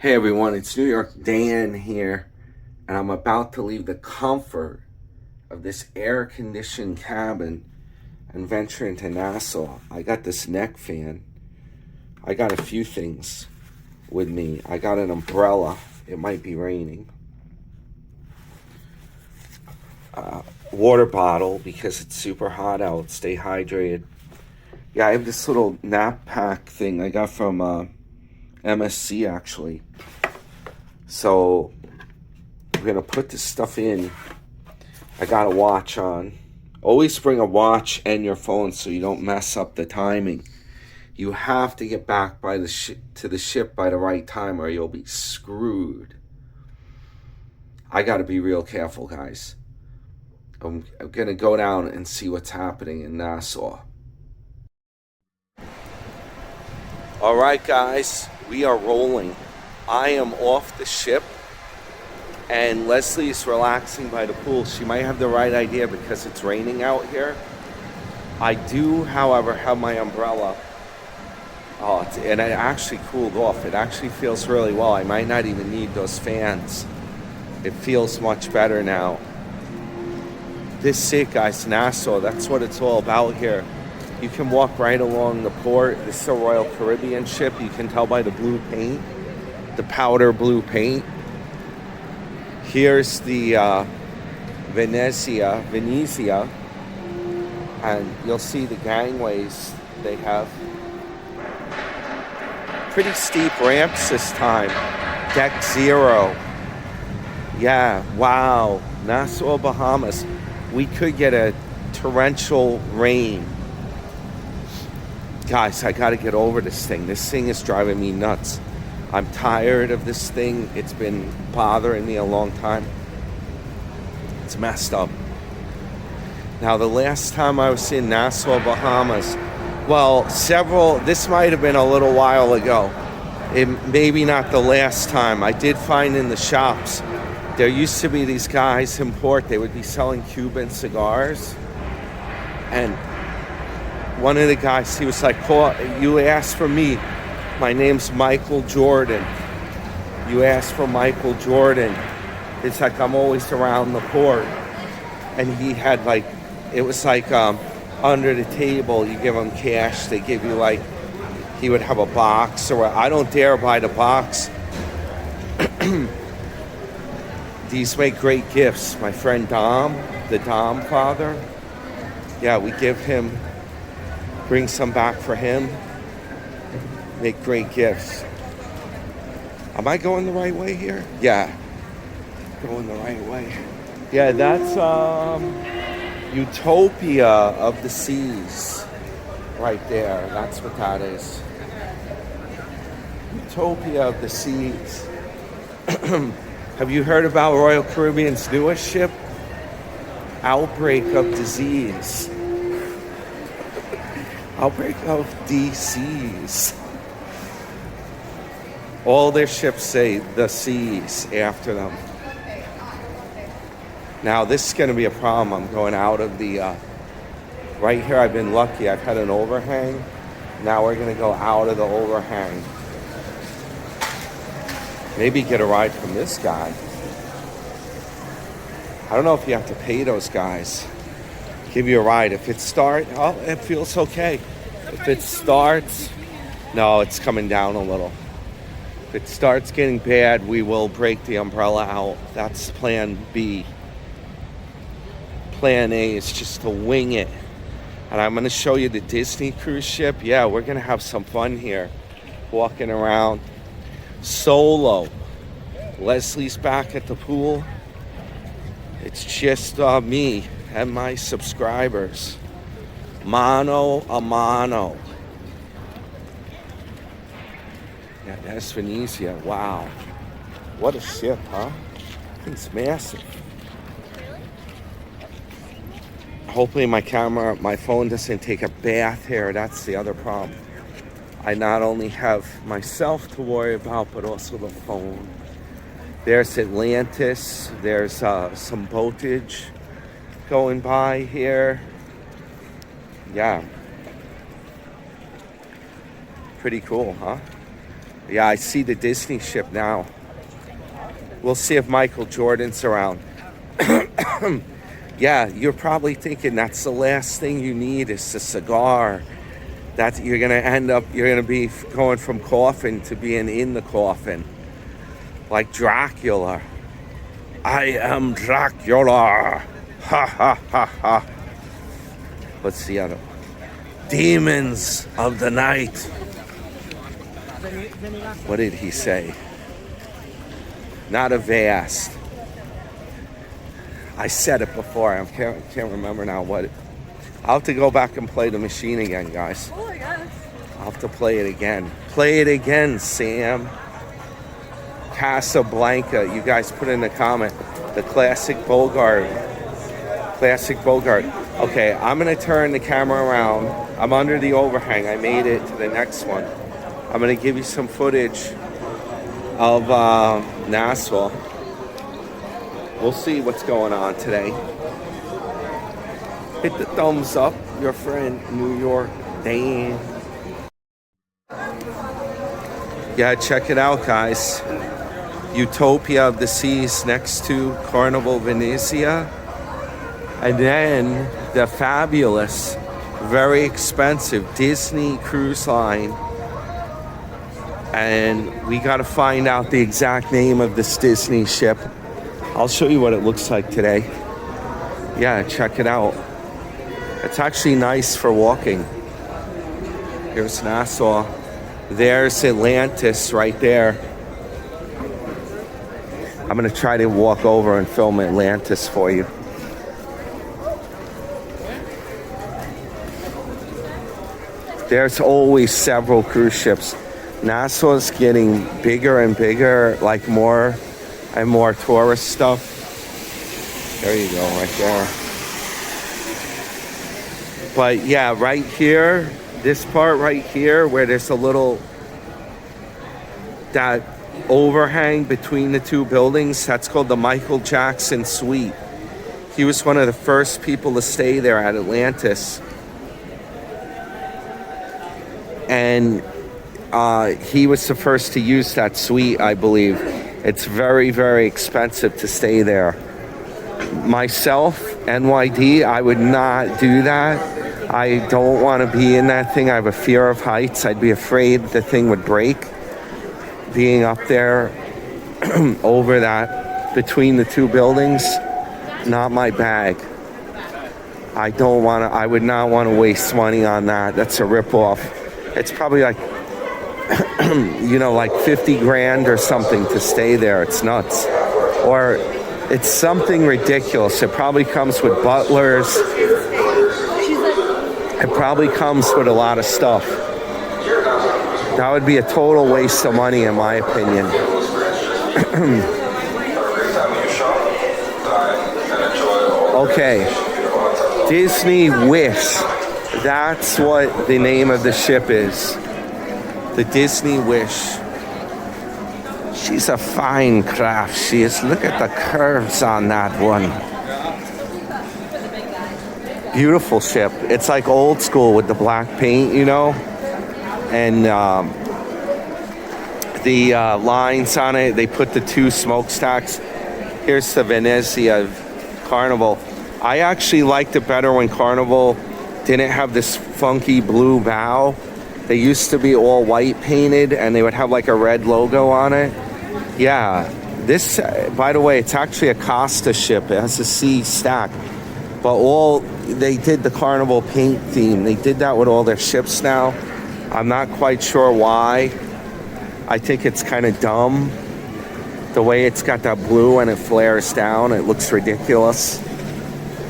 Hey everyone, it's New York Dan here, and I'm about to leave the comfort of this air-conditioned cabin and venture into Nassau. I got this neck fan. I got a few things with me. I got an umbrella. It might be raining. Water bottle because it's super hot out. Stay hydrated. Yeah, I have this little nap pack thing I got from MSC actually. So we're gonna put this stuff in. I got a watch on. Always bring a watch and your phone so you don't mess up the timing. You have to get back by to the ship by the right time or you'll be screwed. I gotta be real careful, guys. I'm gonna go down and see what's happening in Nassau. All right, guys, we are rolling. I am off the ship, and Leslie's relaxing by the pool. She might have the right idea because it's raining out here. I do, however, have my umbrella. And it actually cooled off. It actually feels really well. I might not even need those fans. It feels much better now. This is it, guys, Nassau. That's what it's all about here. You can walk right along the port. This is a Royal Caribbean ship. You can tell by the blue paint, the powder blue paint. Here's the Venezia, and you'll see the gangways they have. Pretty steep ramps this time. Deck 0. Yeah, wow. Nassau, Bahamas. We could get a torrential rain. Guys, I gotta get over this thing. This thing is driving me nuts. I'm tired of this thing. It's been bothering me a long time. It's messed up. Now, the last time I was in Nassau, Bahamas, this might have been a little while ago. Maybe not the last time. I did find in the shops, there used to be these guys in port, they would be selling Cuban cigars. And one of the guys, he was like, "Oh, you asked for me. My name's Michael Jordan. You asked for Michael Jordan." It's like I'm always around the port. And he had it was under the table, you give him cash, they give you he would have a box, or I don't dare buy the box. These make great gifts. My friend Dom, the Dom father, yeah, we give him, bring some back for him. Make great gifts. Am I going the right way here? Yeah, going the right way. Yeah, that's Utopia of the Seas right there. That's what that is. Utopia of the Seas. Have you heard about Royal Caribbean's newest ship? Outbreak of disease. Outbreak of disease. All their ships say the seas after them. Now, this is going to be a problem. I'm going out of the... right here, I've been lucky. I've had an overhang. Now we're going to go out of the overhang. Maybe get a ride from this guy. I don't know if you have to pay those guys. Give you a ride. If it starts, it feels okay. If it starts, no, it's coming down a little. If it starts getting bad, we will break the umbrella out. That's plan B. Plan A is just to wing it. And I'm going to show you the Disney cruise ship. Yeah, we're going to have some fun here. Walking around solo. Leslie's back at the pool. It's just me and my subscribers. Mano a mano. Yeah, that's Venezia. Wow. What a ship, huh? It's massive. Hopefully my phone doesn't take a bath here. That's the other problem. I not only have myself to worry about, but also the phone. There's Atlantis. There's some boatage going by here. Yeah. Pretty cool, huh? Yeah, I see the Disney ship now. We'll see if Michael Jordan's around. Yeah, you're probably thinking that's the last thing you need is a cigar. That you're gonna be going from coffin to being in the coffin, like Dracula. I am Dracula. Ha ha ha ha. What's the other? Demons of the night. What did he say? Not a vast. I said it before. I can't remember now what. I'll have to go back and play the machine again, guys. Oh, yes. I'll have to play it again. Play it again, Sam. Casablanca. You guys put in the comment. The classic Bogart. Classic Bogart. Okay, I'm going to turn the camera around. I'm under the overhang. I made it to the next one. I'm going to give you some footage of Nassau. We'll see what's going on today. Hit the thumbs up, your friend New York Dan. Yeah, check it out, guys. Utopia of the Seas next to Carnival Venezia. And then the fabulous, very expensive Disney Cruise Line. And we got to find out the exact name of this Disney ship. I'll show you what it looks like today. Yeah, check it out. It's actually nice for walking. Here's Nassau. There's Atlantis right there. I'm going to try to walk over and film Atlantis for you. There's always several cruise ships. Nassau's getting bigger and bigger, like more and more tourist stuff. There you go, right there. But yeah, right here, this part right here, where there's a little, that overhang between the two buildings, that's called the Michael Jackson Suite. He was one of the first people to stay there at Atlantis. And he was the first to use that suite, I believe. It's very, very expensive to stay there. Myself, NYD, I would not do that. I don't want to be in that thing. I have a fear of heights. I'd be afraid the thing would break. Being up there over that, between the two buildings, not my bag. I would not want to waste money on that. That's a ripoff. It's probably like, like 50 grand or something to stay there. It's nuts. Or it's something ridiculous. It probably comes with butlers. It probably comes with a lot of stuff. That would be a total waste of money, in my opinion. Okay. Disney Wish. That's what the name of the ship is. The Disney Wish. She's a fine craft, she is. Look at the curves on that one. Beautiful ship. It's like old school with the black paint, and the lines on it. They put the two smokestacks. Here's the Venezia Carnival. I actually liked it better when Carnival didn't have this funky blue bow. They used to be all white painted, and they would have like a red logo on it. Yeah, this, by the way, it's actually a Costa ship. It has a C stack. But they did the Carnival paint theme. They did that with all their ships now. I'm not quite sure why. I think it's kind of dumb. The way it's got that blue and it flares down, it looks ridiculous.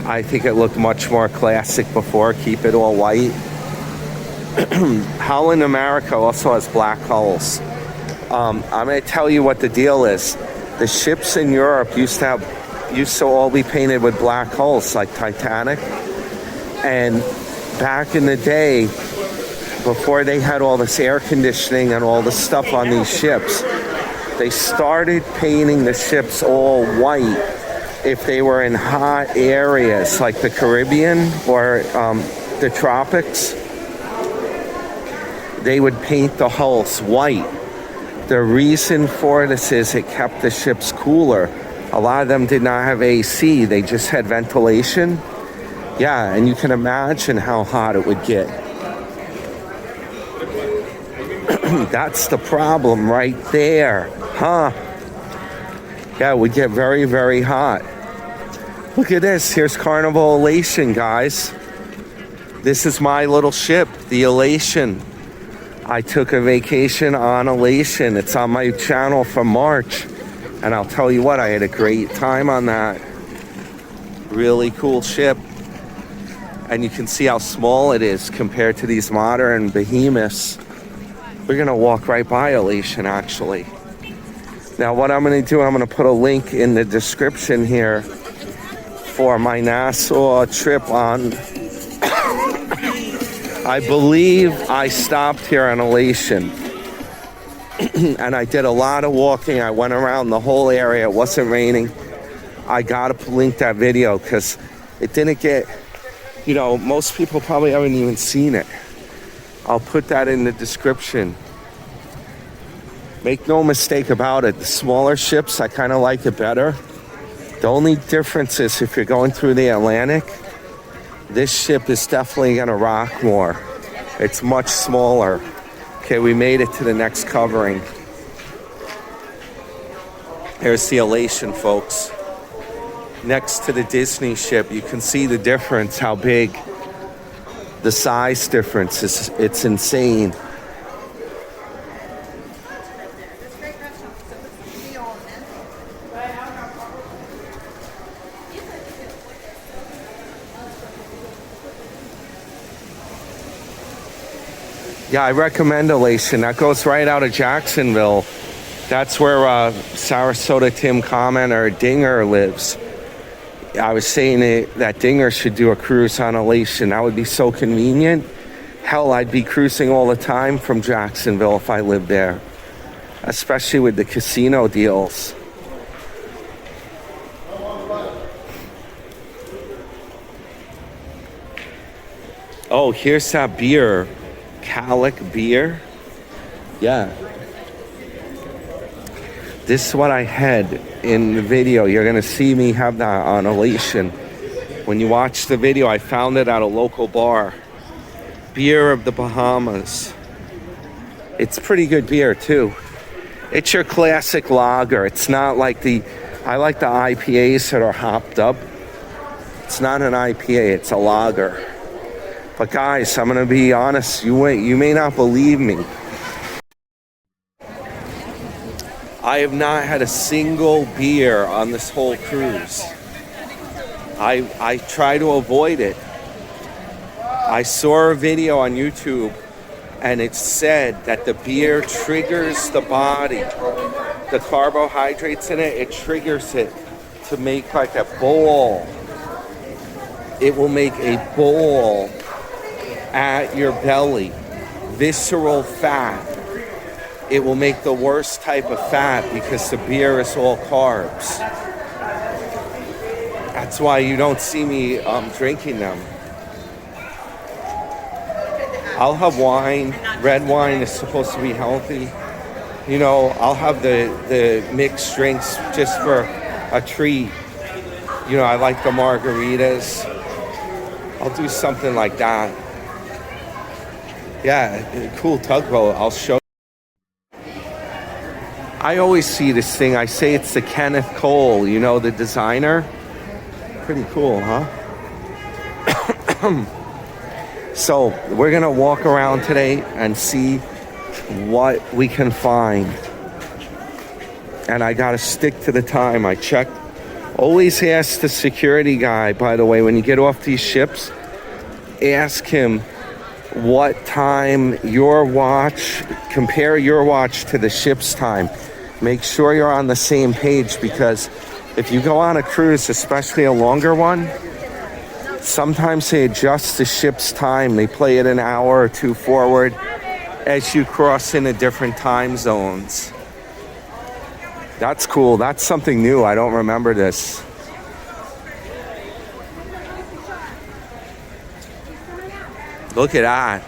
I think it looked much more classic before. Keep it all white. Holland America also has black hulls. I'm going to tell you what the deal is. The ships in Europe used to all be painted with black hulls, like Titanic. And back in the day, before they had all this air conditioning and all this stuff on these ships, they started painting the ships all white if they were in hot areas like the Caribbean or the tropics. They would paint the hulls white. The reason for this is it kept the ships cooler. A lot of them did not have AC, they just had ventilation. Yeah, and you can imagine how hot it would get. That's the problem right there, huh? Yeah, it would get very, very hot. Look at this. Here's Carnival Elation, guys. This is my little ship, the Elation. I took a vacation on Elation. It's on my channel from March. And I'll tell you what, I had a great time on that. Really cool ship. And you can see how small it is compared to these modern behemoths. We're gonna walk right by Elation, actually. Now what I'm gonna do, I'm gonna put a link in the description here for my Nassau trip on, I believe I stopped here on Elation. And I did a lot of walking. I went around the whole area. It wasn't raining. I gotta link that video because it didn't get, you know, most people probably haven't even seen it. I'll put that in the description. Make no mistake about it, the smaller ships, I kind of like it better. The only difference is if you're going through the Atlantic, this ship is definitely gonna rock more. It's much smaller. Okay, we made it to the next covering. Here's the Elation, folks. Next to the Disney ship, you can see the difference, how big the size difference is. It's insane. Yeah, I recommend Elation. That goes right out of Jacksonville. That's where Sarasota Tim commenter Dinger lives. I was saying that Dinger should do a cruise on Elation. That would be so convenient. Hell, I'd be cruising all the time from Jacksonville if I lived there, especially with the casino deals. Oh, here's that beer. Calic beer. Yeah. This is what I had in the video. You're gonna see me have that on Elation. When you watch the video, I found it at a local bar. Beer of the Bahamas. It's pretty good beer too. It's your classic lager. It's not like I like the IPAs that are hopped up. It's not an IPA, it's a lager. But guys, I'm gonna be honest, you may not believe me. I have not had a single beer on this whole cruise. I try to avoid it. I saw a video on YouTube and it said that the beer triggers the body. The carbohydrates in it, it triggers it to make like a ball. It will make a ball at your belly. Visceral fat. It will make the worst type of fat because the beer is all carbs. That's why you don't see me drinking them. I'll have wine. Red wine is supposed to be healthy. You know, I'll have the mixed drinks just for a treat. You know, I like the margaritas. I'll do something like that. Yeah, cool tugboat. I'll show you. I always see this thing. I say it's the Kenneth Cole, you know, the designer. Pretty cool, huh? So we're gonna walk around today and see what we can find. And I gotta stick to the time. I checked. Always ask the security guy, by the way, when you get off these ships, ask him what time your watch, compare your watch to the ship's time. Make sure you're on the same page, because if you go on a cruise, especially a longer one, sometimes they adjust the ship's time. They play it an hour or two forward as you cross into different time zones. That's cool. That's something new. I don't remember this. Look at that.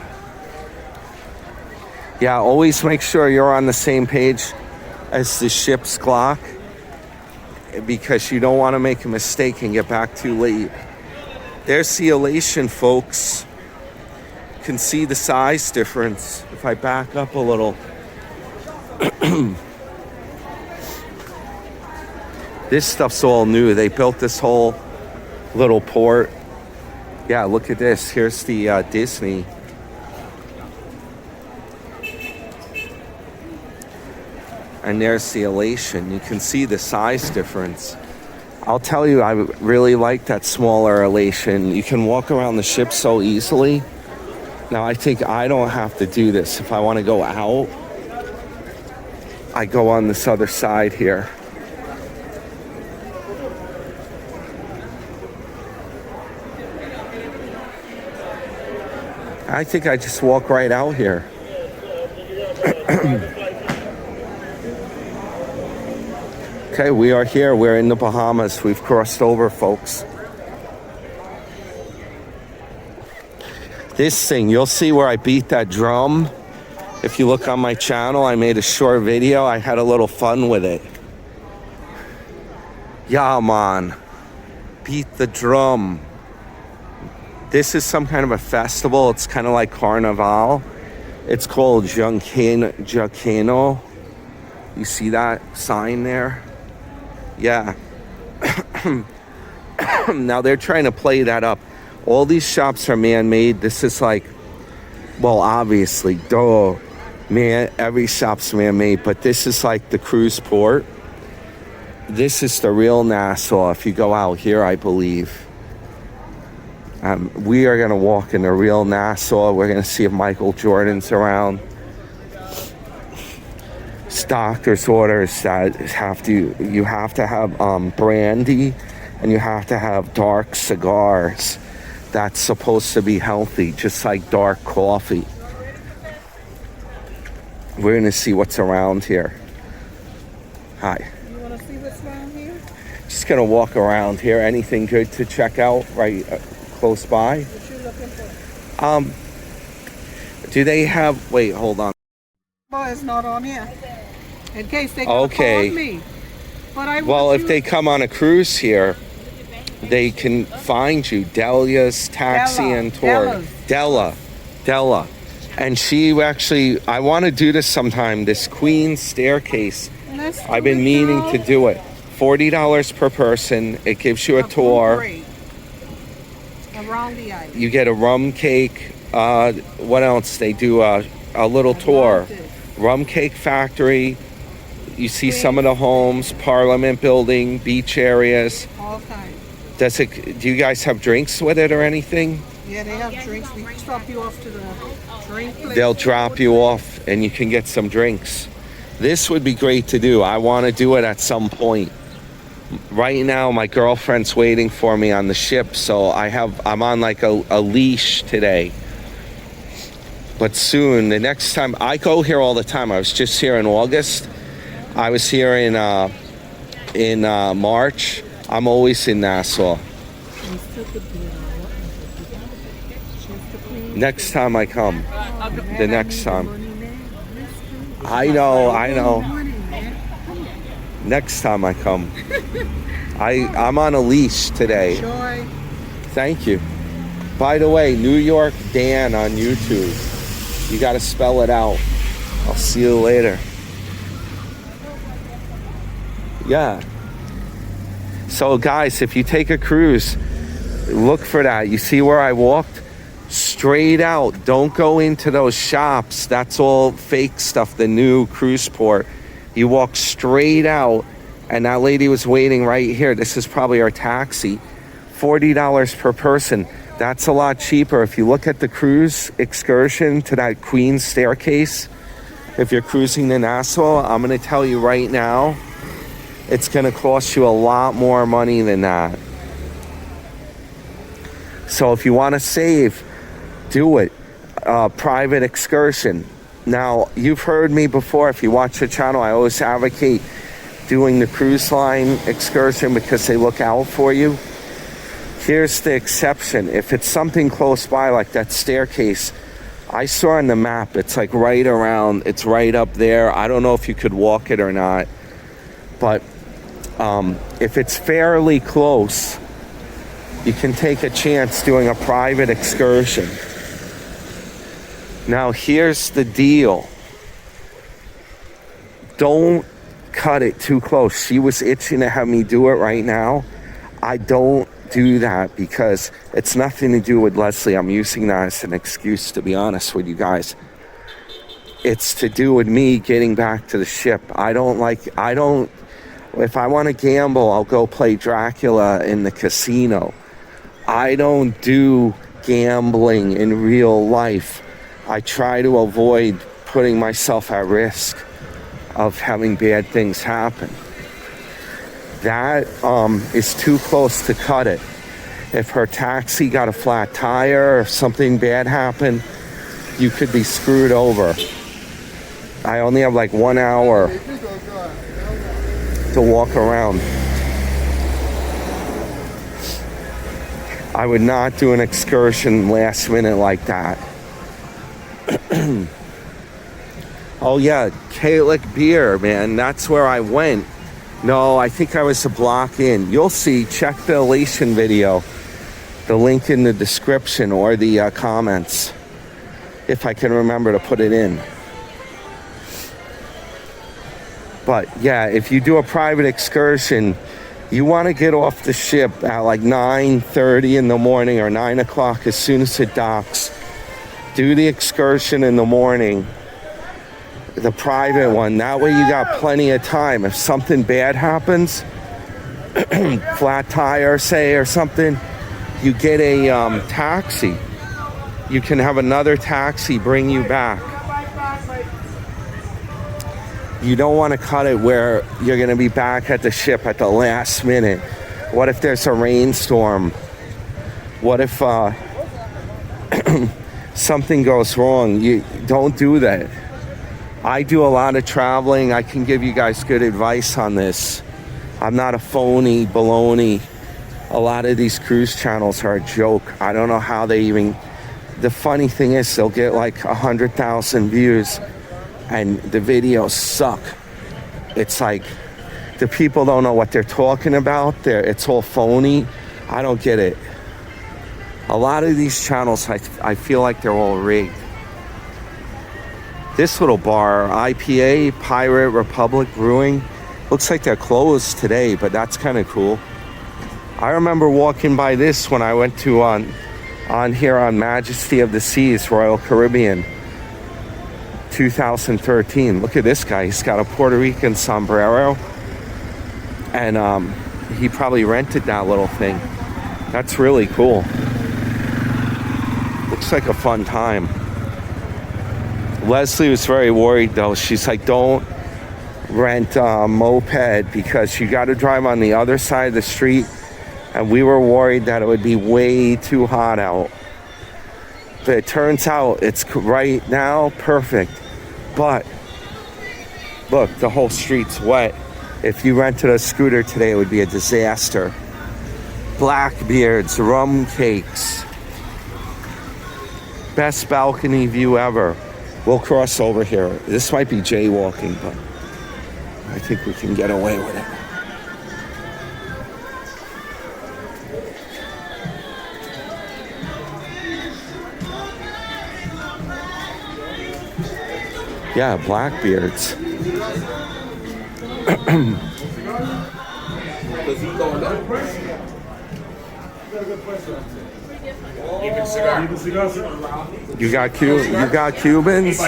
Yeah, always make sure you're on the same page as the ship's clock, because you don't want to make a mistake and get back too late. There's the elation, folks. You can see the size difference if I back up a little. This stuff's all new. They built this whole little port. Yeah, look at this. Here's the Disney. And there's the elation. You can see the size difference. I'll tell you, I really like that smaller elation. You can walk around the ship so easily. Now, I think I don't have to do this. If I want to go out, I go on this other side here. I think I just walk right out here. Okay, we are here. We're in the Bahamas. We've crossed over, folks. This thing, you'll see where I beat that drum. If you look on my channel, I made a short video. I had a little fun with it. Yeah, man. Beat the drum. This is some kind of a festival. It's kind of like Carnival. It's called Jacano. You see that sign there? Yeah. Now they're trying to play that up. All these shops are man-made. This is like, well, obviously, duh. Man, every shop's man-made, but this is like the cruise port. This is the real Nassau if you go out here, I believe. We are going to walk in the real Nassau. We're going to see if Michael Jordan's around. It's doctor's orders that you have to have brandy, and you have to have dark cigars. That's supposed to be healthy, just like dark coffee. We're going to see what's around here. Hi. You want to see what's around here? Just going to walk around here. Anything good to check out right close by? What you looking for? Do they have... Wait, hold on. Boy, it's not on here. In case they call me. But well, if they come on a cruise here, they can find you. Delia's Taxi and Tour. Della. And she actually, I want to do this sometime, this Queen Staircase. I've been meaning to do it. $40 per person. It gives you a tour. Around the island. You get a rum cake. What else? They do a little tour. Rum cake factory. You see some of the homes, Parliament building, beach areas. All kinds. Do you guys have drinks with it or anything? Yeah, they have drinks. We drop you off to the drink place. They'll drop you off and you can get some drinks. This would be great to do. I want to do it at some point. Right now, my girlfriend's waiting for me on the ship, so I'm on like a leash today. But soon, the next time, I go here all the time. I was just here in August. I was here in March. I'm always in Nassau. Next time I come. The next time. I know. Next time I come. I'm on a leash today. Enjoy. Thank you. By the way, New York Dan on YouTube. You got to spell it out. I'll see you later. Yeah. So guys, if you take a cruise, look for that. You see where I walked? Straight out. Don't go into those shops. That's all fake stuff, the new cruise port. You walk straight out, and that lady was waiting right here. This is probably our taxi. $40 per person. That's a lot cheaper. If you look at the cruise excursion to that Queen Staircase, if you're cruising to Nassau, I'm going to tell you right now, it's going to cost you a lot more money than that. So if you want to save, do it. Private excursion. Now, you've heard me before. If you watch the channel, I always advocate doing the cruise line excursion because they look out for you. Here's the exception. If it's something close by like that staircase, I saw on the map, it's like right around, it's right up there. I don't know if you could walk it or not, but if it's fairly close, you can take a chance doing a private excursion. Now, here's the deal. Don't cut it too close. She was itching to have me do it right now. I don't do that because it's nothing to do with Leslie. I'm using that as an excuse, to be honest with you guys. It's to do with me getting back to the ship. If I want to gamble, I'll go play Dracula in the casino. I don't do gambling in real life. I try to avoid putting myself at risk of having bad things happen. That is too close to cut it. If her taxi got a flat tire or something bad happened, you could be screwed over. I only have like 1 hour to walk around. I would not do an excursion last minute like that. Oh yeah, Gaelic beer, man. That's where I went. No, I think I was a block in. You'll see. Check the Elation video. The link in the description or the comments. If I can remember to put it in. But yeah, if you do a private excursion, you want to get off the ship at like 9:30 in the morning or 9 o'clock as soon as it docks. Do the excursion in the morning. The private one. That way you got plenty of time. If something bad happens, flat tire, say, or something, you get a taxi. You can have another taxi bring you back. You don't want to cut it where you're going to be back at the ship at the last minute. What if there's a rainstorm? What if something goes wrong? You don't do that. I do a lot of traveling. I can give you guys good advice on this. I'm not a phony baloney. A lot of these cruise channels are a joke. I don't know how they even... The funny thing is they'll get like 100,000 views and the videos suck. It's like the people don't know what they're talking about. It's all phony. I don't get it. A lot of these channels, I feel like they're all rigged. This little bar, IPA, Pirate Republic Brewing, looks like they're closed today, but that's kind of cool. I remember walking by this when I went to on here on Majesty of the Seas, Royal Caribbean, 2013. Look at this guy. He's got a Puerto Rican sombrero, and he probably rented that little thing. That's really cool. Looks like a fun time. Leslie was very worried though. She's like, don't rent a moped because you got to drive on the other side of the street. And we were worried that it would be way too hot out. But it turns out it's right now perfect. But look, the whole street's wet. If you rented a scooter today, it would be a disaster. Blackbeards, rum cakes. Best balcony view ever. We'll cross over here. This might be jaywalking, but I think we can get away with it. Yeah, Blackbeards. You got Cubans?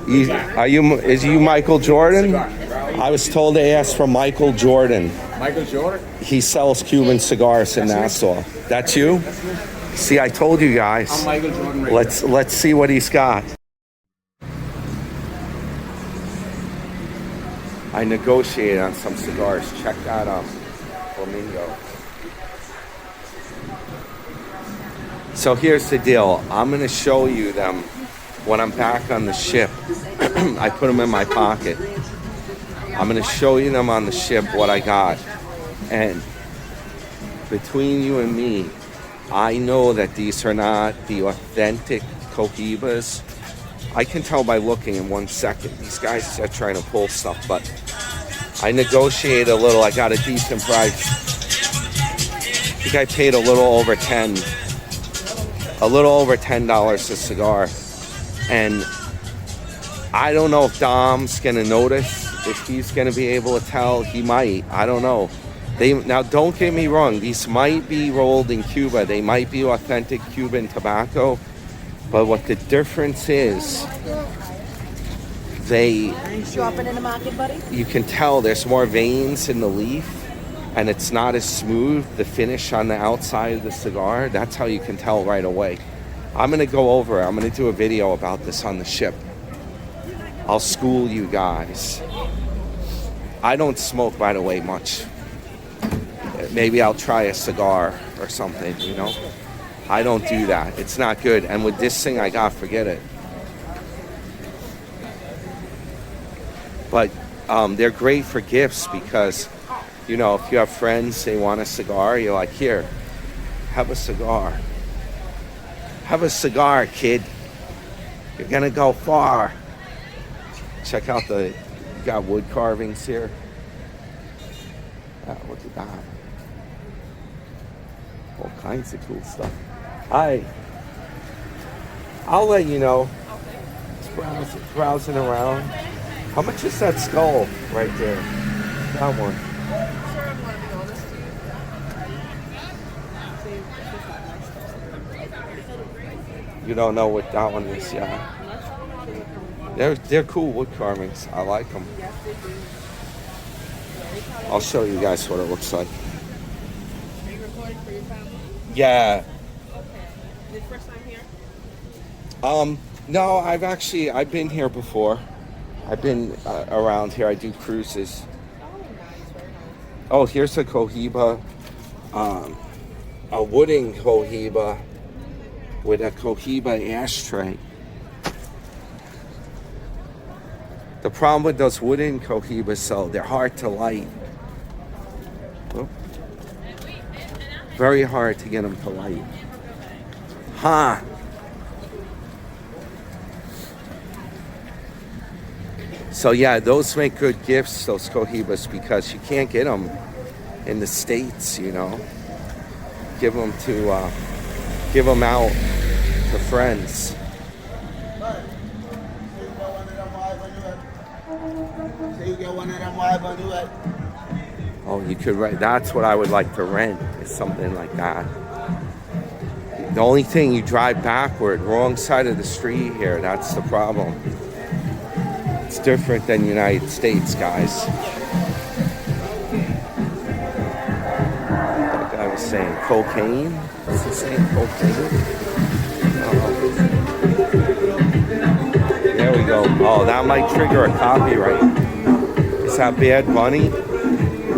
Is you Michael Jordan? I was told to ask for Michael Jordan. Michael Jordan? He sells Cuban cigars in Nassau. That's you? See, I told you guys. I'm Michael Jordan. Let's see what he's got. I negotiated on some cigars. Check that out. Flamingo. So here's the deal. I'm going to show you them when I'm back on the ship. I put them in my pocket. I'm going to show you them on the ship, what I got. And between you and me, I know that these are not the authentic Cohibas. I can tell by looking in 1 second. These guys are trying to pull stuff, but I negotiate a little. I got a decent price. I think I paid a little over $10 a cigar. And I don't know if Dom's gonna notice, if he's gonna be able to tell. He might, I don't know. Now don't get me wrong, these might be rolled in Cuba. They might be authentic Cuban tobacco. But what the difference is, Dropping in the market, buddy? you can tell there's more veins in the leaf, and it's not as smooth, the finish on the outside of the cigar. That's how you can tell right away. I'm gonna go over it. I'm gonna do a video about this on the ship. I'll school you guys. I don't smoke, by the way, much. Maybe I'll try a cigar or something, you know? I don't do that. It's not good. And with this thing I got, forget it. But they're great for gifts because, you know, if you have friends, they want a cigar, you're like, here, have a cigar. Have a cigar, kid. You're gonna go far. Check out you got wood carvings here. Oh, look at that. All kinds of cool stuff. Hi. I'll let you know. Just browsing around. How much is that skull right there? That one. You don't know what that one is, yeah. They're cool wood carvings. I like them. I'll show you guys what it looks like. Are you recording for your family? Yeah. Okay. Is it first time here? No, I've been here before. I've been around here. I do cruises. Oh, nice. Very nice. Oh, here's a cohiba. A wooden cohiba with a cohiba ashtray. The problem with those wooden cohibas, though, they're hard to light. Oh. Very hard to get them to light. Huh. So yeah, those make good gifts, those cohibas, because you can't get them in the States, you know. Give them out to friends. Oh, you could rent. That's what I would like to rent, is something like that. The only thing, you drive backward, wrong side of the street here. That's the problem. It's different than United States, guys. Like I was saying, cocaine? What's he saying? Cocaine? There we go. Oh, that might trigger a copyright. Is that Bad Bunny?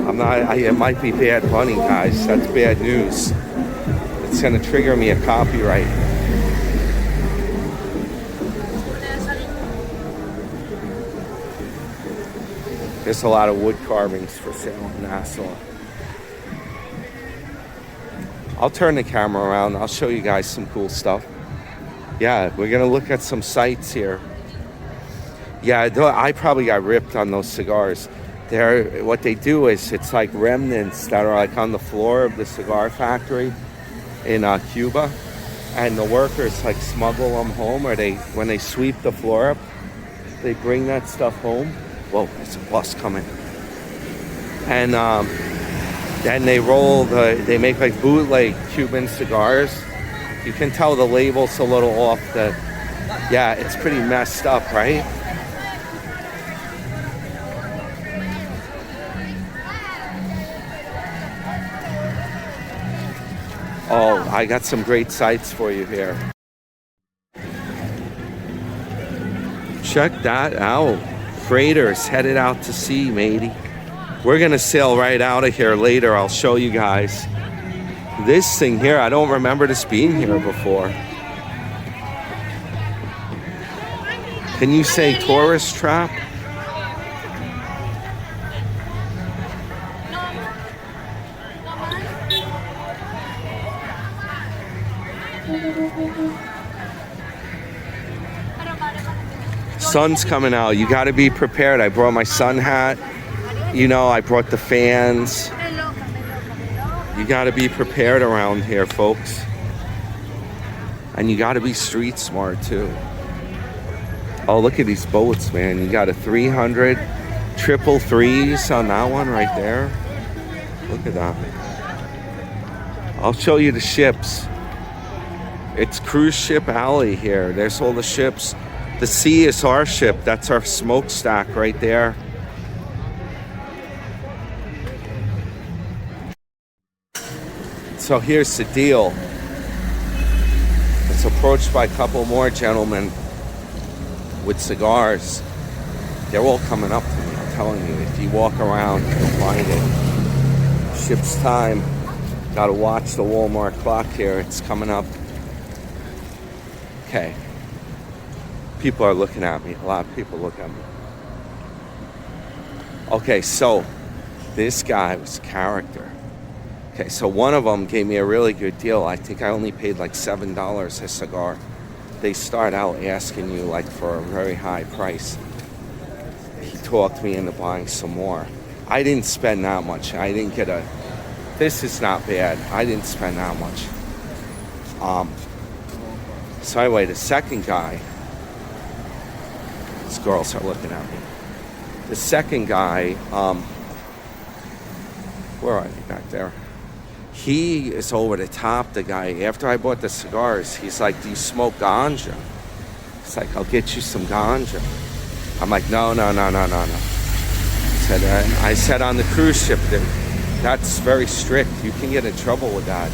It might be Bad Bunny, guys. That's bad news. It's gonna trigger me a copyright. There's a lot of wood carvings for sale in Nassau. I'll turn the camera around. I'll show you guys some cool stuff. Yeah, we're gonna look at some sights here. Yeah, I probably got ripped on those cigars. What they do is, it's like remnants that are like on the floor of the cigar factory in Cuba, and the workers like smuggle them home, or when they sweep the floor up, they bring that stuff home. Whoa, there's a bus coming. And then they make like bootleg Cuban cigars. You can tell the label's a little off. Yeah, it's pretty messed up, right? Oh, I got some great sights for you here. Check that out. Freighters headed out to sea, matey. We're gonna sail right out of here later. I'll show you guys. This thing here, I don't remember this being here before. Can you say tourist trap? sun's coming out. You got to be prepared. I brought my sun hat. You know, I brought the fans. You got to be prepared around here, folks. And you got to be street smart, too. Oh, look at these boats, man. You got a 300 triple threes on that one right there. Look at that. I'll show you the ships. It's cruise ship alley here. There's all the ships. The sea is our ship. That's our smokestack right there. So here's the deal. It's approached by a couple more gentlemen with cigars. They're all coming up to me. I'm telling you, if you walk around, you'll find it. Ship's time. Gotta watch the Walmart clock here. It's coming up. Okay. People are looking at me. A lot of people look at me. Okay, so this guy was a character. Okay, so one of them gave me a really good deal. I think I only paid like $7 a cigar. They start out asking you like for a very high price. He talked me into buying some more. I didn't spend that much. I didn't get a... This is not bad. I didn't spend that much. So anyway, the second guy... These girls are looking at me. The second guy... where are they back there? He is over the top, the guy. After I bought the cigars, he's like, do you smoke ganja? It's like, I'll get you some ganja. I'm like, no. I said on the cruise ship, that's very strict. You can get in trouble with that.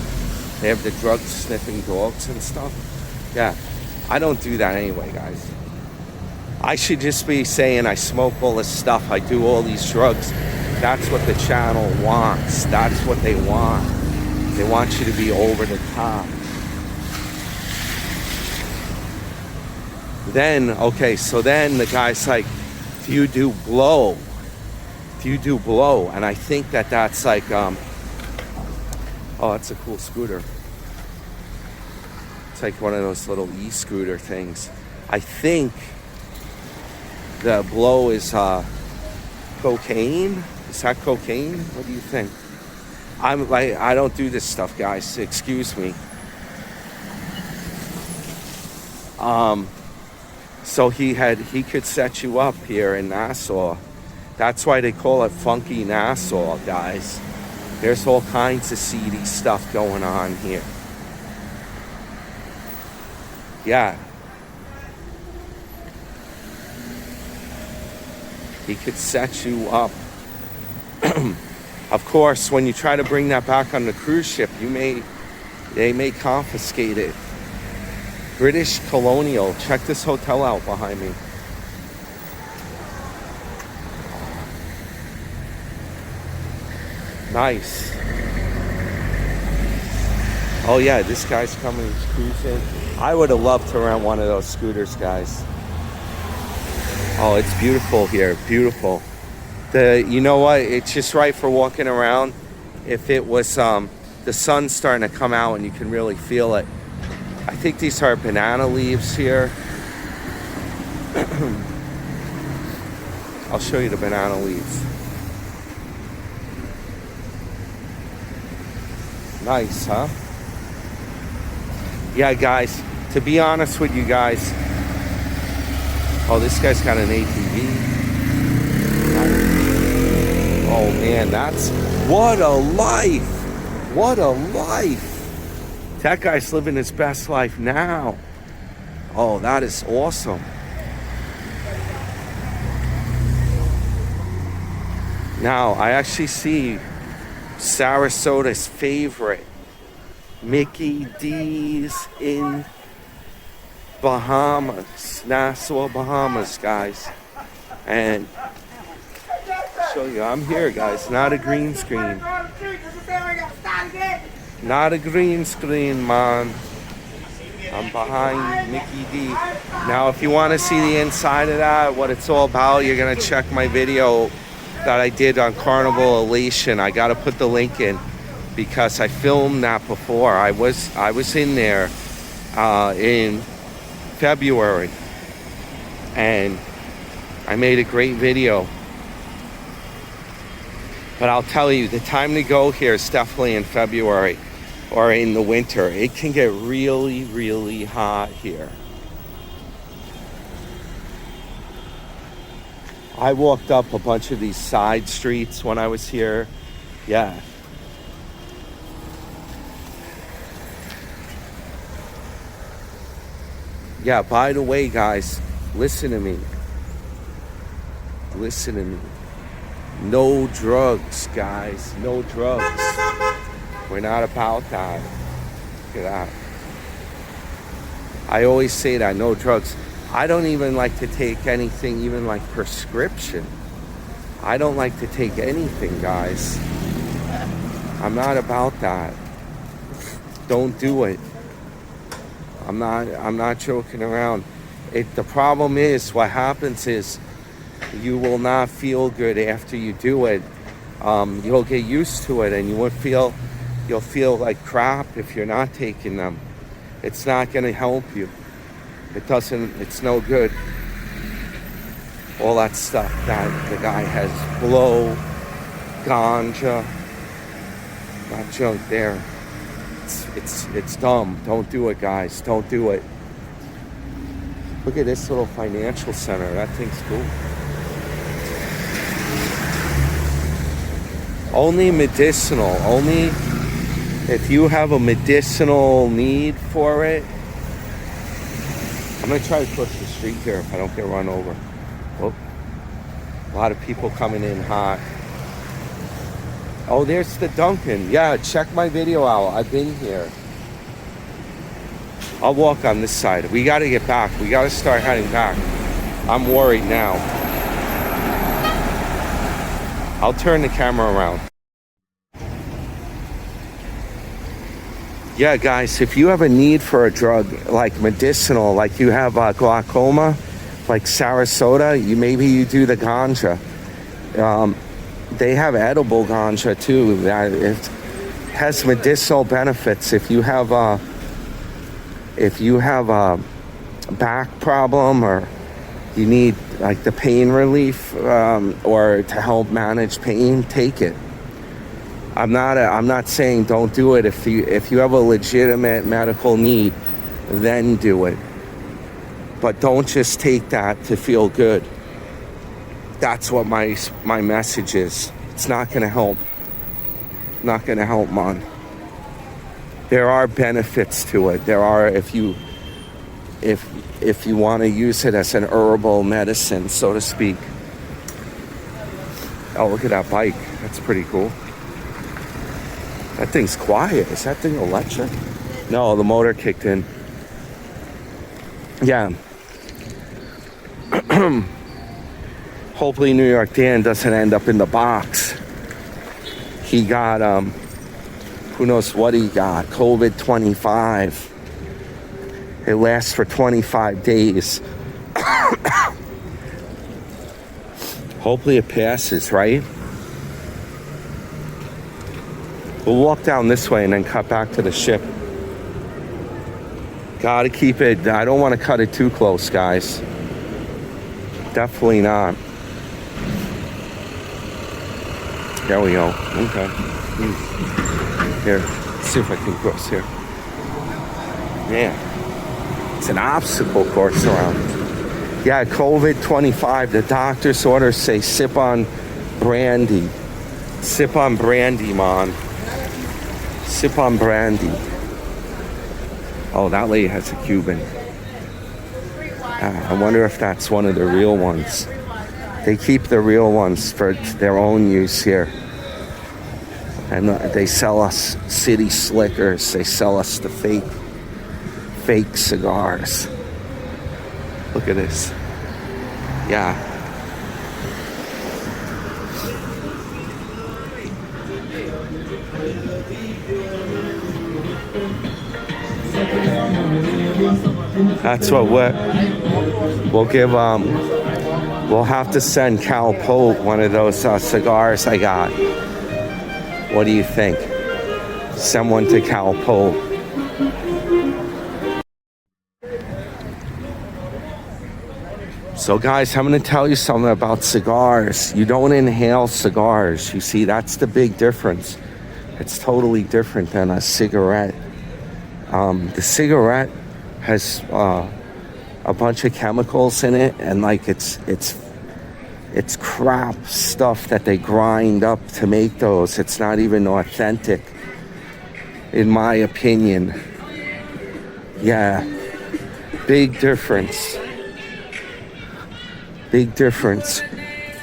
They have the drug sniffing dogs and stuff. Yeah, I don't do that anyway, guys. I should just be saying I smoke all this stuff. I do all these drugs. That's what the channel wants. That's what they want. They want you to be over the top. Then, okay, so then the guy's like, do you do blow? Do you do blow? And I think that's like, oh, that's a cool scooter. It's like one of those little e-scooter things. I think the blow is cocaine. Is that cocaine? What do you think? I'm like, I don't do this stuff, guys. Excuse me. So he could set you up here in Nassau. That's why they call it Funky Nassau, guys. There's all kinds of seedy stuff going on here. Yeah. He could set you up. Of course, when you try to bring that back on the cruise ship, they may confiscate it. British Colonial. Check this hotel out behind me. Nice. Oh yeah, this guy's coming, he's cruising. I would have loved to rent one of those scooters, guys. Oh, it's beautiful here, beautiful. You know what? It's just right for walking around. If it was the sun's starting to come out and you can really feel it. I think these are banana leaves here. I'll show you the banana leaves. Nice, huh? Yeah, guys, to be honest with you guys. Oh, this guy's got an ATV. Oh man, what a life! What a life! That guy's living his best life now. Oh, that is awesome. Now, I actually see Sarasota's favorite, Mickey D's in Bahamas, Nassau, Bahamas, guys. And show you, I'm here, guys. Not a green screen. Not a green screen, man. I'm behind Mickey D. Now, if you want to see the inside of that, what it's all about, you're gonna check my video that I did on Carnival Elation. I gotta put the link in because I filmed that before. I was in there in February, and I made a great video. But I'll tell you, the time to go here is definitely in February or in the winter. It can get really, really hot here. I walked up a bunch of these side streets when I was here. Yeah. Yeah, by the way, guys, listen to me. Listen to me. No drugs, guys. No drugs. We're not about that. Look at that. I always say that, no drugs. I don't even like to take anything, even like prescription. I don't like to take anything, guys. I'm not about that. Don't do it. I'm not joking around. The problem is, what happens is, you will not feel good after you do it. You'll get used to it, and you'll feel like crap if you're not taking them. It's not going to help you. It's no good. All that stuff that the guy has, blow, ganja, that junk there. It's dumb. Don't do it, guys. Don't do it. Look at this little financial center. That thing's cool. Only medicinal. Only if you have a medicinal need for it. I'm going to try to cross the street here if I don't get run over. Whoop. A lot of people coming in hot. Oh, there's the Dunkin'. Yeah, check my video out. I've been here. I'll walk on this side. We got to get back. We got to start heading back. I'm worried now. I'll turn the camera around. Yeah, guys, if you have a need for a drug, like medicinal, like you have glaucoma, like Sarasota, maybe you do the ganja. They have edible ganja too. It has medicinal benefits. If you have a back problem, or you need like the pain relief, or to help manage pain, take it. I'm not saying don't do it. If you have a legitimate medical need, then do it. But don't just take that to feel good. That's what my message is. It's not going to help. Not going to help, man. There are benefits to it. There are, if you want to use it as an herbal medicine, so to speak. Oh, look at that bike. That's pretty cool. That thing's quiet. Is that thing electric? No, the motor kicked in. Yeah. Hopefully New York Dan doesn't end up in the box. He got, who knows what he got, COVID-25. It lasts for 25 days. Hopefully it passes, right? We'll walk down this way and then cut back to the ship. Gotta keep it, I don't want to cut it too close, guys. Definitely not. There we go. Okay. Here, let's see if I can cross here. Yeah. It's an obstacle course around. Yeah, COVID-25, the doctor's orders say sip on brandy. Sip on brandy, man. Sip on brandy. Oh, that lady has a Cuban. I wonder if that's one of the real ones. They keep the real ones for their own use here. And they sell us city slickers. They sell us the fake cigars. Look at this. Yeah. That's what we'll give. We'll have to send Cal Pope one of those cigars I got. What do you think? Send one to Cal Pope. So guys, I'm going to tell you something about cigars. You don't inhale cigars. You see, that's the big difference. It's totally different than a cigarette. The cigarette has a bunch of chemicals in it, and like it's crap stuff that they grind up to make those. It's not even authentic, in my opinion. Yeah, big difference. Big difference.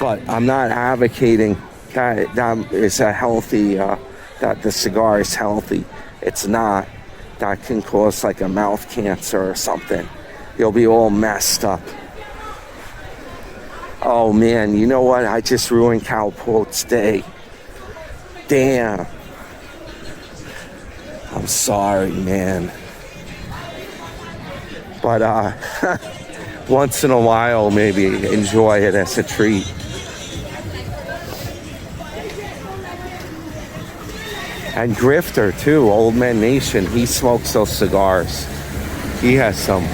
But I'm not advocating that is a healthy, that the cigar is healthy. It's not. That can cause like a mouth cancer or something. You'll be all messed up. Oh man, you know what? I just ruined Cowpote's day. Damn. I'm sorry, man. But once in a while, maybe enjoy it as a treat. And Grifter too, Old Man Nation, he smokes those cigars. He has some.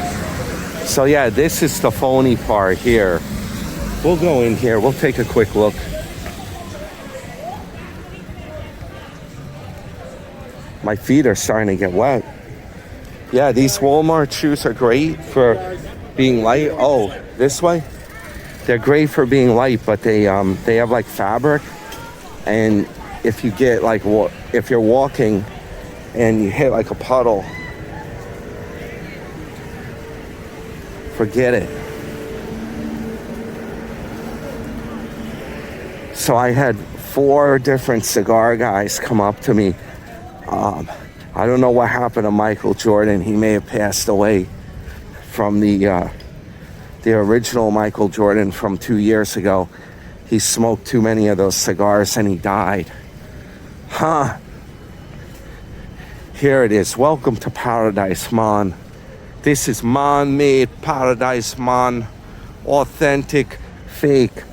So yeah, this is the phony part here. We'll go in here, we'll take a quick look. My feet are starting to get wet. Yeah, these Walmart shoes are great for being light. Oh, this way? They're great for being light, but they have like fabric. And if you get like, if you're walking and you hit like a puddle, forget it. So I had 4 different cigar guys come up to me. I don't know what happened to Michael Jordan. He may have passed away from the original Michael Jordan from 2 years ago. He smoked too many of those cigars and he died. Huh. Here it is. Welcome to Paradise, man. This is man-made paradise, man. Authentic, fake.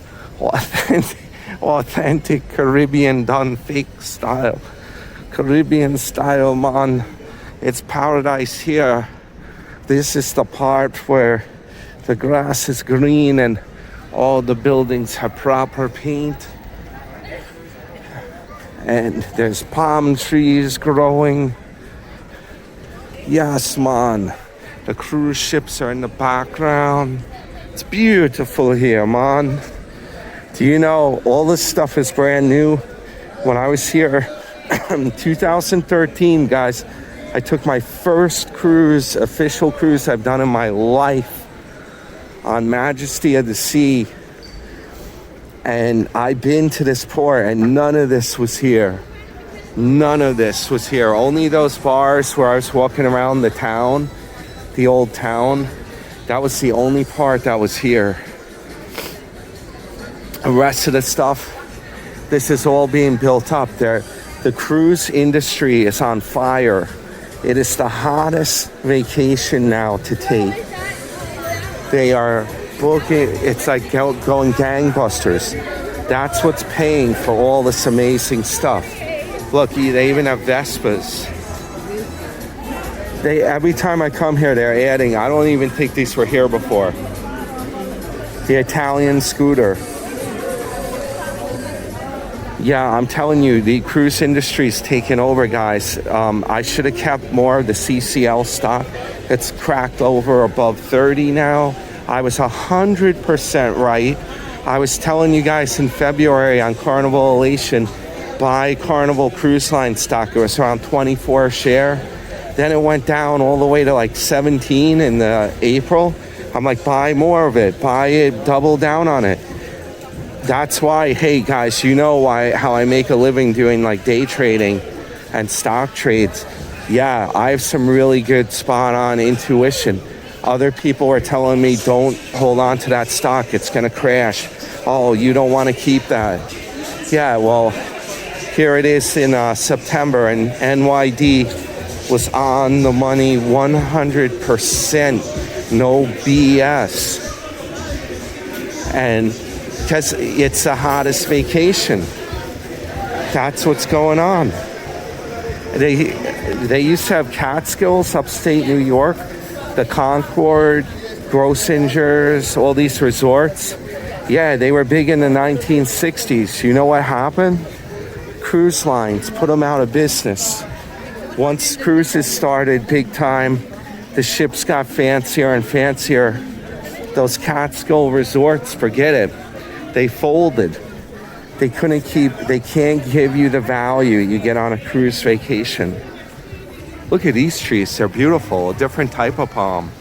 Authentic Caribbean done fake style. Caribbean style, man. It's paradise here. This is the part where the grass is green and all the buildings have proper paint. And there's palm trees growing. Yes, man. The cruise ships are in the background. It's beautiful here, man. Do you know all this stuff is brand new? When I was here in 2013, guys, I took my first cruise, official cruise I've done in my life, on Majesty of the Sea. And I've been to this port and none of this was here. None of this was here. Only those bars where I was walking around the town, the old town. That was the only part that was here. The rest of the stuff, this is all being built up there. The cruise industry is on fire. It is the hottest vacation now to take. They are booking, it's like going gangbusters. That's what's paying for all this amazing stuff. Look, they even have Vespas. Every time I come here, they're adding, I don't even think these were here before. The Italian scooter. Yeah, I'm telling you, the cruise industry's taking over, guys. I should have kept more of the CCL stock. It's cracked over above 30 now. I was 100% right. I was telling you guys in February on Carnival Elation, buy Carnival Cruise Line stock. It was around 24 a share. Then it went down all the way to like 17 in April. I'm like, buy more of it. Buy it, double down on it. That's why, hey guys, you know how I make a living doing like day trading and stock trades. Yeah, I have some really good spot on intuition. Other people are telling me don't hold on to that stock, it's gonna crash. Oh, you don't want to keep that. Yeah, well, here it is in September, and NYD was on the money 100%, no BS. And because it's the hottest vacation. That's what's going on. They used to have Catskills, upstate New York, the Concord, Grossingers, all these resorts. Yeah, they were big in the 1960s. You know what happened? Cruise lines put them out of business. Once cruises started big time, the ships got fancier and fancier. Those Catskill resorts, forget it. They folded. They can't give you the value you get on a cruise vacation. Look at these trees, they're beautiful, a different type of palm.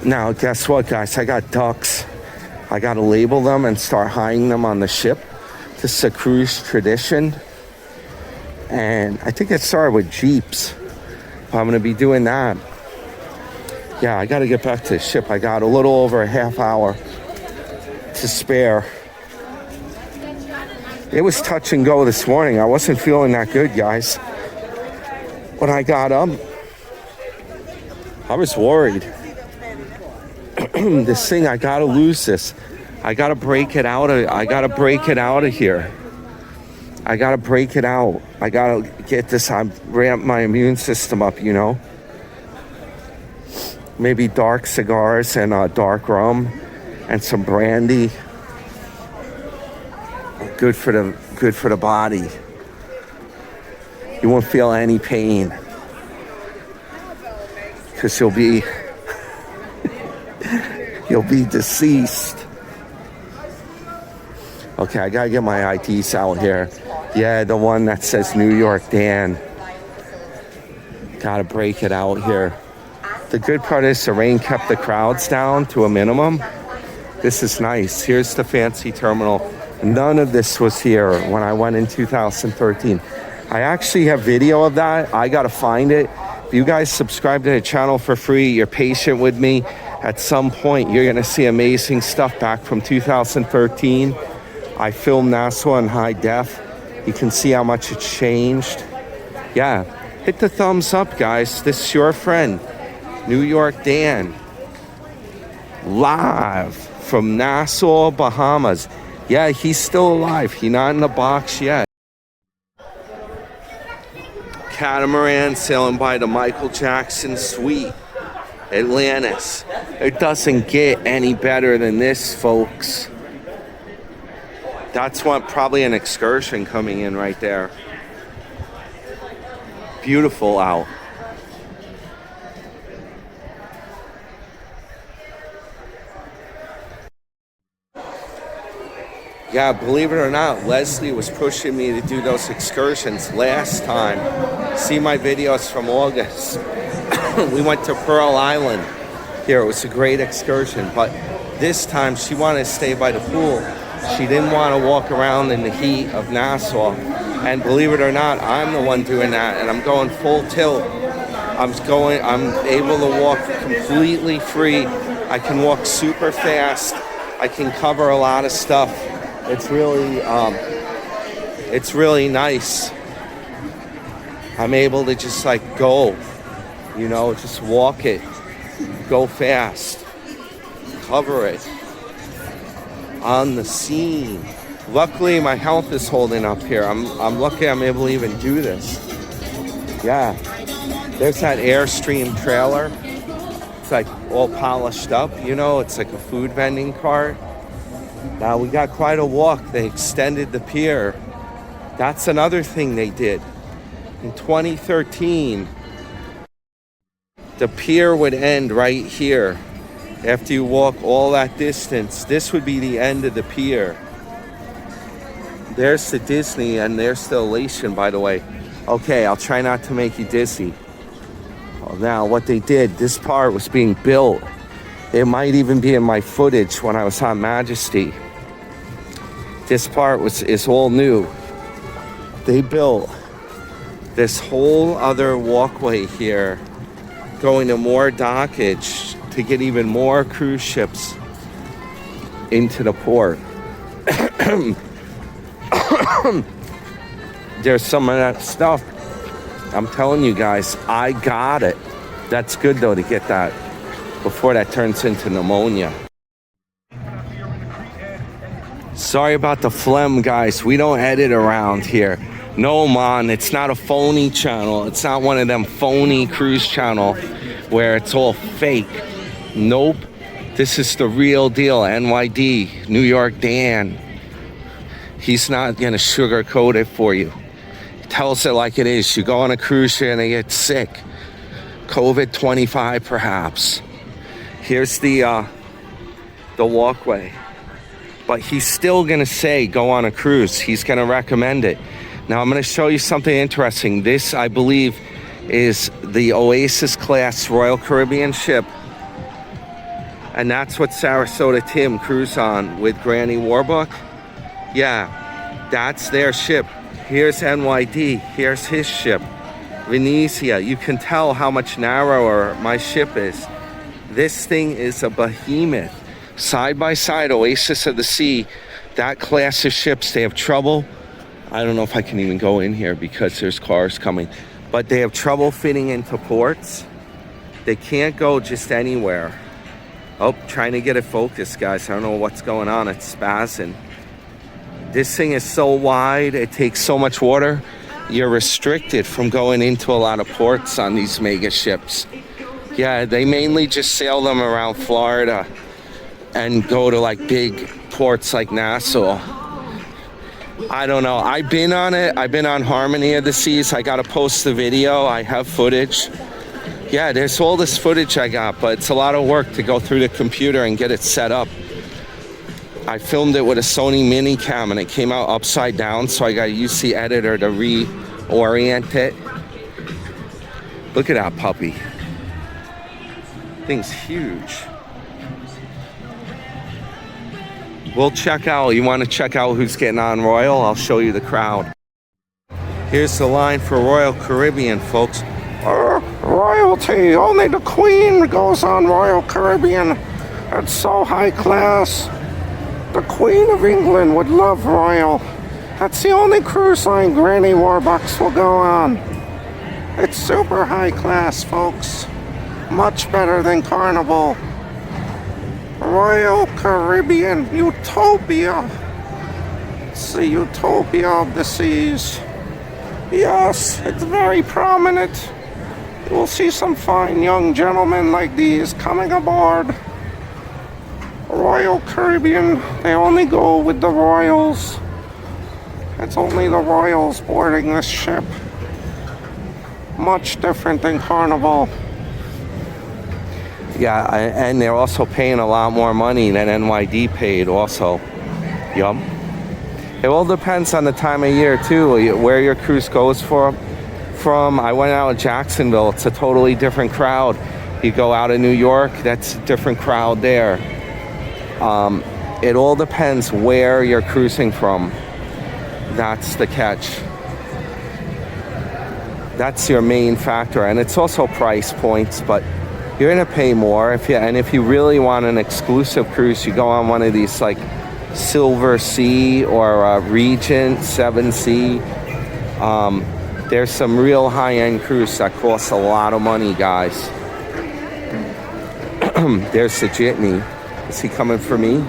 Now, guess what, guys? I got ducks. I gotta label them and start hiding them on the ship. This is a cruise tradition. And I think it started with Jeeps. I'm gonna be doing that. Yeah, I gotta get back to the ship. I got a little over a half hour to spare. It was touch and go this morning. I wasn't feeling that good, guys. When I got up, I was worried. This thing, I gotta lose this. I gotta break it out of here. I gotta break it out. I gotta get this, ramp my immune system up, you know. Maybe dark cigars and dark rum and some brandy. Good for the body. You won't feel any pain because you'll be deceased. Okay, I gotta get my IDs out here. Yeah, the one that says New York Dan. Gotta break it out here. The good part is the rain kept the crowds down to a minimum. This is nice. Here's the fancy terminal. None of this was here when I went in 2013. I actually have video of that. I gotta find it. If you guys subscribe to the channel for free, you're patient with me, at some point you're gonna see amazing stuff back from 2013. I filmed Nassau in high def. You can see how much it's changed. Yeah, hit the thumbs up, guys. This is your friend, New York Dan, live from Nassau, Bahamas. Yeah, he's still alive. He's not in the box yet. Catamaran sailing by the Michael Jackson Suite, Atlantis. It doesn't get any better than this, folks. That's probably an excursion coming in right there. Beautiful out. Yeah, believe it or not, Leslie was pushing me to do those excursions last time. See my videos from August. We went to Pearl Island. Here, it was a great excursion, but this time she wanted to stay by the pool. She didn't want to walk around in the heat of Nassau. And believe it or not, I'm the one doing that, and I'm going full tilt. I'm able to walk completely free. I can walk super fast. I can cover a lot of stuff. It's really nice. I'm able to just like go, you know, just walk it, go fast, cover it on the scene. Luckily, my health is holding up here. I'm lucky I'm able to even do this. Yeah, there's that Airstream trailer. It's like all polished up, you know, it's like a food vending cart. Now we got quite a walk. They extended the pier. That's another thing they did. In 2013, the pier would end right here. After you walk all that distance, this would be the end of the pier. There's the Disney and there's the Elation, by the way. Okay, I'll try not to make you dizzy. Well, now what they did, this part was being built. It might even be in my footage when I was on Majesty. This part is all new. They built this whole other walkway here, going to more dockage to get even more cruise ships into the port. There's some of that stuff. I'm telling you guys, I got it. That's good though to get that before that turns into pneumonia. Sorry about the phlegm, guys. We don't edit around here. No, man, it's not a phony channel. It's not one of them phony cruise channel where it's all fake. Nope. This is the real deal. NYD, New York Dan. He's not going to sugarcoat it for you. He tells it like it is. You go on a cruise, you're going to get sick. COVID-25 perhaps. Here's the walkway. But he's still going to say go on a cruise. He's going to recommend it. Now I'm going to show you something interesting. This, I believe, is the Oasis class Royal Caribbean ship. And that's what Sarasota Tim cruised on with Granny Warbuck. Yeah, that's their ship. Here's NYD. Here's his ship. Venezia. You can tell how much narrower my ship is. This thing is a behemoth. Side by side, Oasis of the Sea. That class of ships, they have trouble. I don't know if I can even go in here because there's cars coming. But they have trouble fitting into ports. They can't go just anywhere. Oh, trying to get it focused, guys. I don't know what's going on. It's spazzing. This thing is so wide. It takes so much water. You're restricted from going into a lot of ports on these mega ships. Yeah, they mainly just sail them around Florida and go to like big ports like Nassau. I don't know. I've been on it. I've been on Harmony of the Seas. I got to post the video. I have footage. Yeah, there's all this footage I got, but it's a lot of work to go through the computer and get it set up. I filmed it with a Sony mini cam and it came out upside down, so I got to use the editor to reorient it. Look at that puppy. Thing's huge. We'll check out, you want to check out who's getting on Royal? I'll show you the crowd. Here's the line for Royal Caribbean, folks. Royalty, only the Queen goes on Royal Caribbean. It's so high class. The Queen of England would love Royal. That's the only cruise line Granny Warbucks will go on. It's super high class, folks. Much better than Carnival. Royal Caribbean Utopia. It's the utopia of the seas. Yes, it's very prominent. You will see some fine young gentlemen like these coming aboard. Royal Caribbean, they only go with the royals. It's only the royals boarding this ship. Much different than Carnival. Yeah, and they're also paying a lot more money than NYD paid also. Yup. It all depends on the time of year too, where your cruise goes from. I went out of Jacksonville, it's a totally different crowd. You go out of New York, that's a different crowd there. It all depends where you're cruising from. That's the catch. That's your main factor, and it's also price points, but you're gonna pay more if you really want an exclusive cruise, you go on one of these like Silver Sea or Regent 7 There's some real high-end cruise that costs a lot of money, guys. There's the Jitney. Is he coming for me?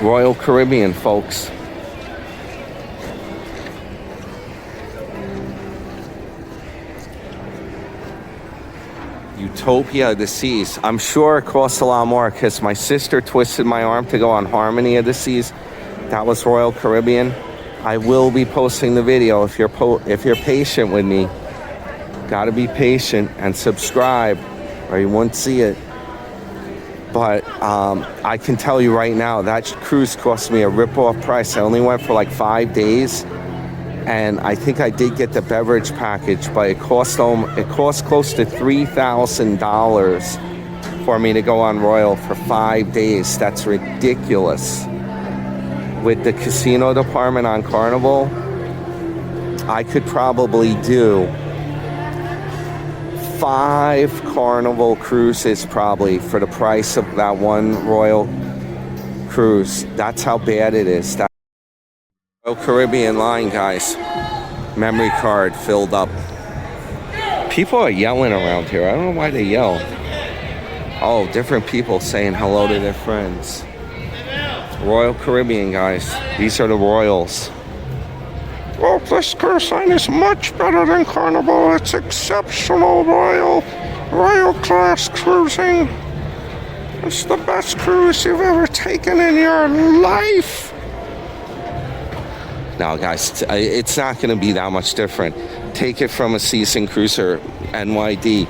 Royal Caribbean, folks. Utopia of the Seas. I'm sure it costs a lot more because my sister twisted my arm to go on Harmony of the Seas. That was Royal Caribbean. I will be posting the video if you're patient with me. Gotta be patient and subscribe or you won't see it. But I can tell you right now, that cruise cost me a rip-off price. I only went for like 5 days. And I think I did get the beverage package, but it cost close to $3,000 for me to go on Royal for 5 days. That's ridiculous. With the casino department on Carnival, I could probably do 5 Carnival cruises probably for the price of that one Royal cruise. That's how bad it is. That Royal Caribbean line, guys. Memory card filled up. People are yelling around here. I don't know why they yell. Oh, different people saying hello to their friends. Royal Caribbean, guys. These are the Royals. Well, this cruise line is much better than Carnival. It's exceptional, Royal class cruising. It's the best cruise you've ever taken in your life. Now, guys, it's not going to be that much different. Take it from a seasoned cruiser, NYD.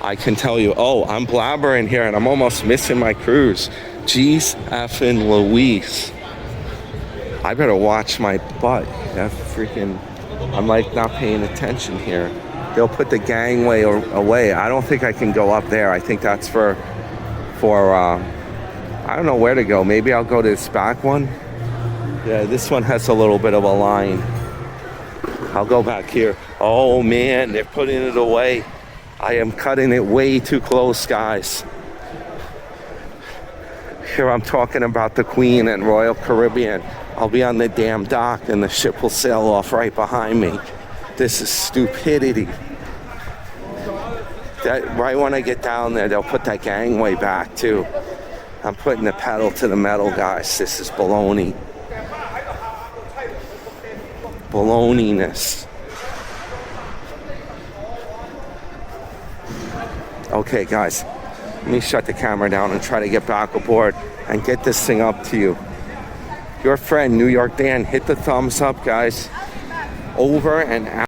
I can tell you, oh, I'm blabbering here and I'm almost missing my cruise. Jeez effing Louise. I better watch my butt. That freaking, I'm like not paying attention here. They'll put the gangway away. I don't think I can go up there. I think that's for I don't know where to go. Maybe I'll go to this back one. Yeah, this one has a little bit of a line. I'll go back here. Oh man, they're putting it away. I am cutting it way too close, guys. Here I'm talking about the Queen and Royal Caribbean. I'll be on the damn dock and the ship will sail off right behind me. This is stupidity. Right when I get down there, they'll put that gangway back too. I'm putting the pedal to the metal, guys. This is baloney. Baloney-ness. Okay, guys. Let me shut the camera down and try to get back aboard and get this thing up to you. Your friend, New York Dan, hit the thumbs up, guys. Over and out.